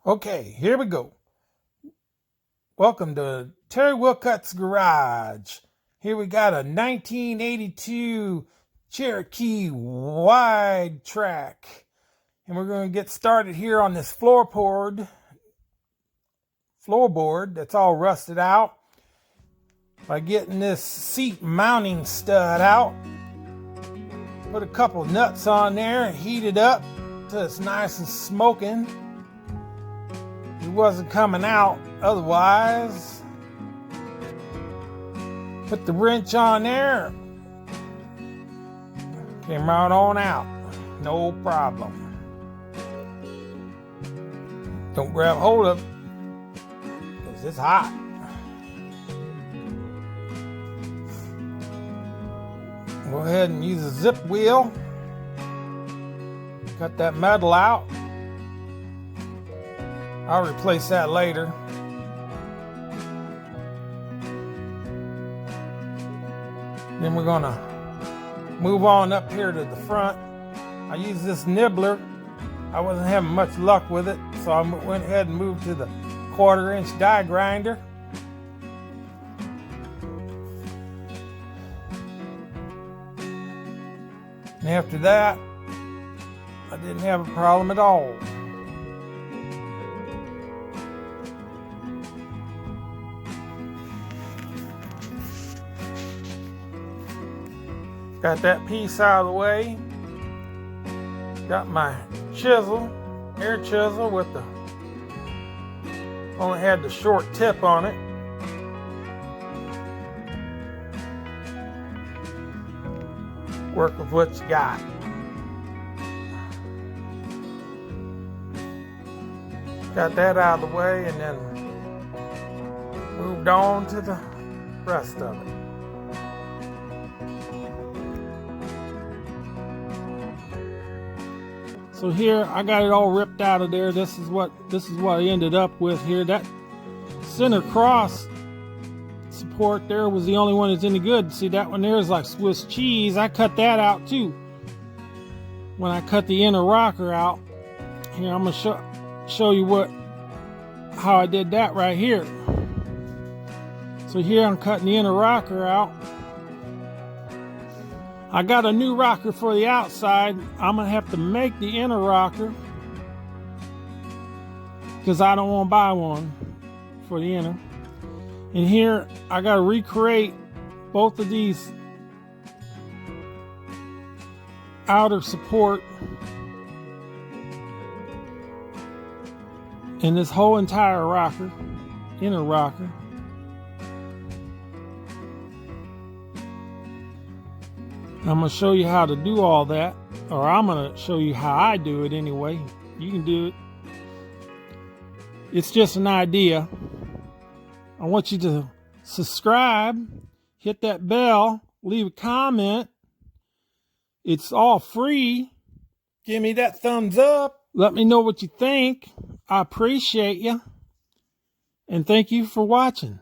Okay, here we go. Welcome to Terry Wilcott's Garage. Here we got a 1982 Cherokee wide track. And we're going to get started here on this floorboard that's all rusted out by getting this seat mounting stud out. Put a couple nuts on there and heat it up till it's nice and smoking. It wasn't coming out otherwise. Put the wrench on there. Came right on out. No problem. Don't grab hold of it because it's hot. Go ahead and use a zip wheel. Cut that metal out. I'll replace that later. Then we're gonna move on up here to the front. I use this nibbler. I wasn't having much luck with it, so I went ahead and moved to the 1/4-inch die grinder. And after that, I didn't have a problem at all. Got that piece out of the way. Got my chisel, air chisel with the, only had the short tip on it. Work with what you got. Got that out of the way and then moved on to the rest of it. So here I got it all ripped out of there. This is what I ended up with here. That center cross support there was the only one that's any good. See, that one there is like Swiss cheese. I cut that out too. When I cut the inner rocker out, here I'm gonna show you how I did that right here. So here I'm cutting the inner rocker out. I got a new rocker for the outside. I'm gonna have to make the inner rocker because I don't want to buy one for the inner. And here I got to recreate both of these outer support and this whole entire rocker, inner rocker. I'm going to show you how to do all that, or I'm going to show you how I do it anyway. You can do it. It's just an idea. I want you to subscribe, hit that bell, leave a comment. It's all free. Give me that thumbs up. Let me know what you think. I appreciate you. And thank you for watching.